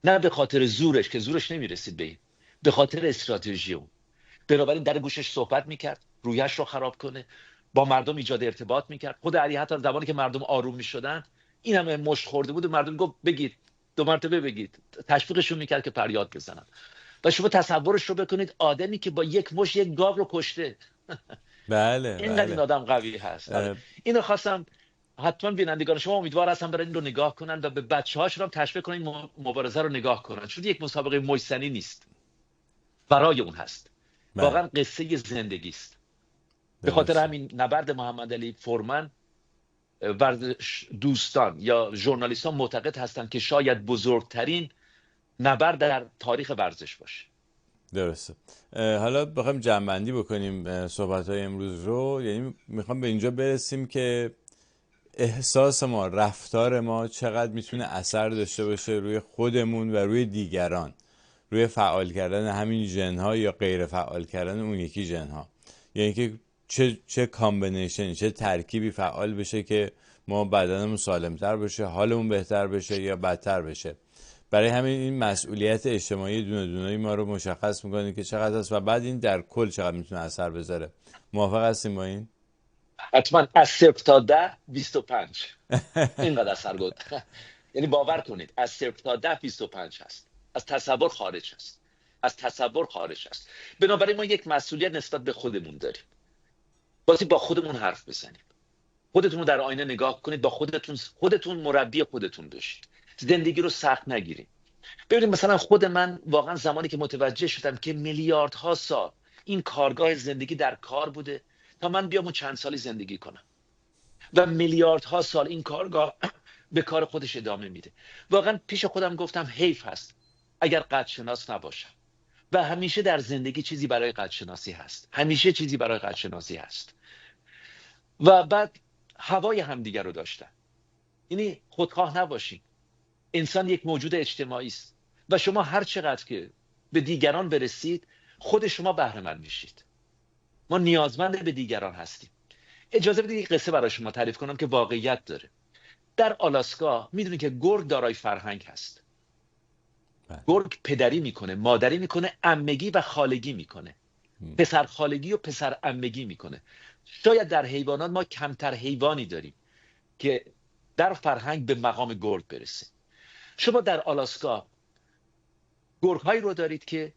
نه به خاطر زورش که زورش نمیرسید به این، به خاطر استراتژی اون. بنابراین در گوشش صحبت میکرد، رویش رو خراب کنه، با مردم ایجاد ارتباط میکرد. خود علی حتی زمانی که مردم آروم میشدن، این همه مشت خورده بود و مردم گفت بگید، 2 مرتبه بگید، تشویقشون میکرد که فریاد بزنن. و شما تصورش رو بکنید، آدمی که با یک مشت یک گاو رو کشته. بله اینقدر این آدم قوی هست. اینو خواستم حتما بینندگان شما امیدوار هستم برن این رو نگاه کنن و به بچه‌هاشون هم تشویق کنن این مبارزه رو نگاه کنن، چون یک مسابقه مجتنی نیست، برای اون هست، واقعا قصه زندگی است. به خاطر همین نبرد محمد علی فورمن، ورزش دوستان یا ژورنالیستان معتقد هستند که شاید بزرگترین نبرد در تاریخ ورزش باشه. درسته. حالا بخوایم جمع‌بندی بکنیم صحبت‌های امروز رو، یعنی میخوام به اینجا برسیم که احساس ما، رفتار ما چقدر میتونه اثر داشته باشه روی خودمون و روی دیگران، روی فعال کردن همین ژن‌ها یا غیر فعال کردن اون یکی ژن‌ها. یعنی که چه کامبینیشن، چه ترکیبی فعال بشه که ما بدنمون سالمتر بشه، حالمون بهتر بشه یا بدتر بشه. برای همین این مسئولیت اجتماعی دونه دونه ما رو مشخص میکنه که چقدر است و بعد این در کل چقدر میتونه اثر بذاره. موافق هستیم با این؟ حتما. از 0 تا 10 25 اینقدر اثر گذار. یعنی باور کنید از 0 تا 10 25 هست. از تصور خارج هست. بنابراین ما یک مسئولیت نسبت به خودمون داریم. بازی با خودمون حرف بزنیم. خودتون رو در آینه نگاه کنید، با خودتون مربی خودتون بشید. زندگی رو سخت نگیریم. ببینید مثلا خود من واقعا زمانی که متوجه شدم که میلیاردها سال این کارگاه زندگی در کار بوده تا من بیام و چند سالی زندگی کنم و میلیاردها سال این کارگاه به کار خودش ادامه میده، واقعا پیش خودم گفتم حیف هست اگر قدرشناس نباشم. و همیشه در زندگی چیزی برای قدرشناسی هست، همیشه چیزی برای قدرشناسی هست. و بعد هوای همدیگر رو داشتن. یعنی خودخواه نباشین، انسان یک موجود اجتماعی است و شما هر چقدر که به دیگران برسید خود شما بهره مند میشید. ما نیازمند به دیگران هستیم. اجازه بدید یک قصه برای شما تعریف کنم که واقعیت داره. در آلاسکا میدونید که گرگ دارای فرهنگ هست. گرگ پدری میکنه، مادری میکنه، عمگی و خالگی میکنه، پسر خالگی و پسر عمگی میکنه. شاید در حیوانات ما کمتر حیوانی داریم که در فرهنگ به مقام گرگ برسه. شما در آلاسکا گرگ هایی رو دارید که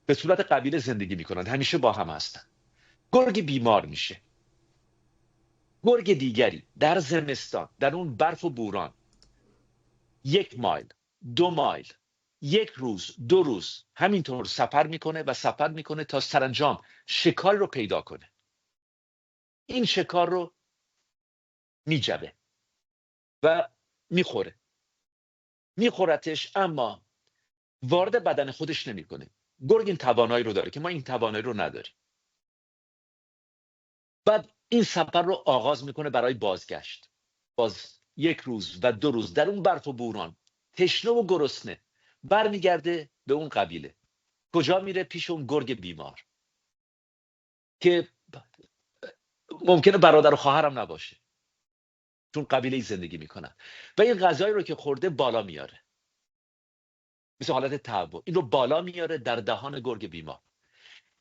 به صورت قبیله زندگی میکنند، همیشه با هم هستن. گرگ بیمار میشه، گرگ دیگری در زمستان در اون برف و بوران 1 مایل 2 مایل 1 روز 2 روز همینطور سفر میکنه و سفر میکنه تا سرانجام شکار رو پیدا کنه. این شکار رو میجوه و میخورتش، اما وارد بدن خودش نمیکنه. گرگ این توانایی رو داره که ما این توانایی رو نداریم. بعد این سفر رو آغاز میکنه برای بازگشت. باز 1 روز و 2 روز در اون برف و بوران تشنه و گرسنه برمیگرده به اون قبیله. کجا میره؟ پیش اون گرگ بیمار که ممکنه برادر و خواهرم نباشه، چون قبیله زندگی میکنن. و این غذایی رو که خورده بالا میاره، مثل حالت تعبیر، این رو بالا میاره در دهان گرگ بیمار.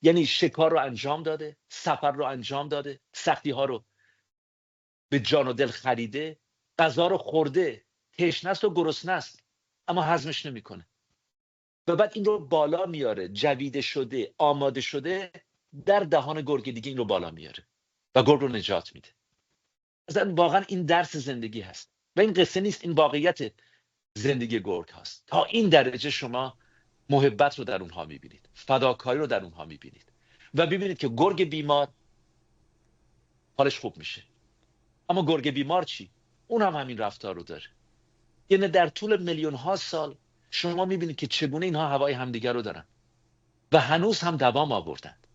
یعنی شکار رو انجام داده، سفر رو انجام داده، سختی ها رو به جان و دل خریده، غذا رو خورده، تشنه است و گرسنه است، اما هضمش نمیکنه. و بعد این رو بالا میاره، جویده شده، آماده شده، در دهان گرگ دیگه این رو بالا میاره و گرگ رو نجات میده. مثلا واقعا این درس زندگی هست و این قصه نیست، این واقعیت زندگی گرگ هست. تا این درجه شما محبت رو در اونها میبینید، فداکاری رو در اونها میبینید و ببینید که گرگ بیمار حالش خوب میشه. اما گرگ بیمار چی؟ اون هم همین رفتار رو داره. یعنی در طول میلیون ها سال شما میبینید که چگونه اینها هوای همدیگر رو دارن و هنوز هم دوام آوردند.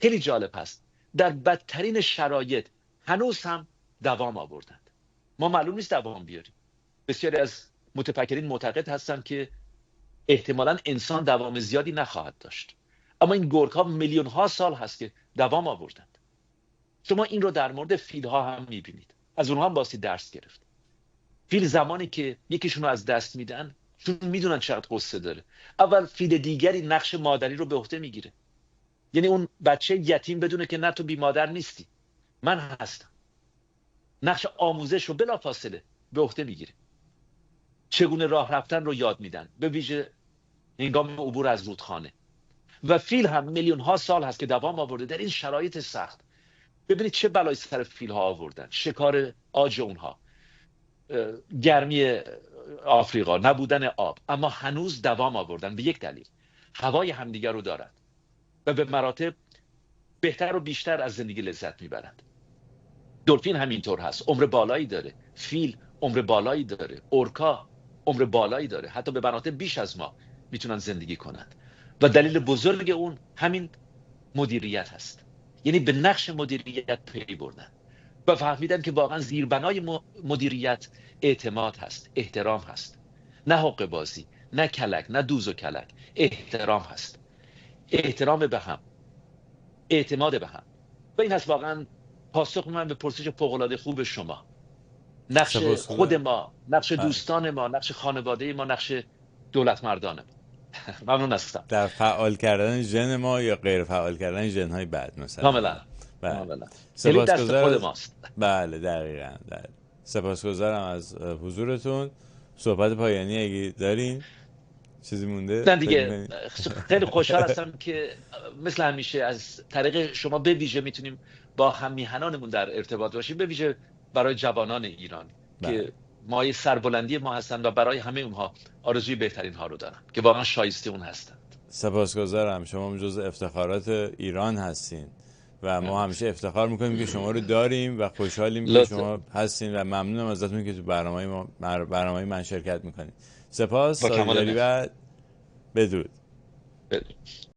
خیلی جالب هست، در بدترین شرایط هنوز هم دوام آوردند. ما معلوم نیست دوام بیاریم. بسیاری از متفکرین معتقد هستند که احتمالاً انسان دوام زیادی نخواهد داشت، اما این گرگ ها میلیون ها سال هست که دوام آوردند. شما این رو در مورد فیل ها هم میبینید، از اونها هم باسی درس گرفت. فیل زمانی که یکیشون رو از دست میدن، چون میدونن چقدر قصه داره، اول فیل دیگری نقش مادری رو به عهده میگیره. یعنی اون بچه یتیم بدونه که نه تو بی مادر نیستی، من هستم. نقش آموزش رو بلافاصله به عهده میگیره. چگونه راه رفتن رو یاد میدن، به ویژه هنگام عبور از رودخانه. و فیل هم میلیون ها سال هست که دوام آورده در این شرایط سخت. ببینید چه بلایی سر فیل ها آوردن، شکار عاج اونها، گرمی آفریقا، نبودن آب، اما هنوز دوام آوردن به یک دلیل: هوای همدیگر رو دارند و به مراتب بهتر و بیشتر از زندگی لذت میبرند. دلفین همینطور هست، عمر بالایی داره. فیل عمر بالایی داره. اورکا عمر بالایی داره، حتی به مراتب بیش از ما میتونن زندگی کنند. و دلیل بزرگ اون همین مدیریت هست. یعنی به نقش مدیریت پی بردن و فهمیدن که واقعا زیربنای مدیریت اعتماد هست، احترام هست، نه حقه بازی، نه کلک، نه دوز و کلک. احترام هست، احترام به هم، اعتماد به هم. و این هست واقعا پاسخ من به پرسش فوق‌العاده خوب شما. نقش خود ما، نقش دوستان ما، نقش خانواده ما، نقش دولت مردان ما. ممنون هستم. در فعال کردن ژن ما یا غیر فعال کردن ژن های بد مثلا. کاملا. کاملا. دست خود ماست. بله دقیقاً. سپاسگزارم از حضورتون. صحبت پایانی اگه دارین چیزی مونده؟ نه دیگه، خیلی خوشحال هستم که مثل همیشه از طریق شما به ویژه میتونیم با هم میهنانمون در ارتباط باشیم، به ویژه برای جوانان ایران که مایه سربلندی ما هستند و برای همه اونها آرزوی بهترین ها رو دارم که واقعا شایسته اون هستند. سپاسگزارم. شما جزو افتخارات ایران هستین و ما همیشه افتخار میکنیم که شما رو داریم و خوشحالیم که لطف شما هستین و ممنونم ازتون که تو برنامه من شرکت میکنید. سپاس، با کمال سالیجاری میل. و بدرود.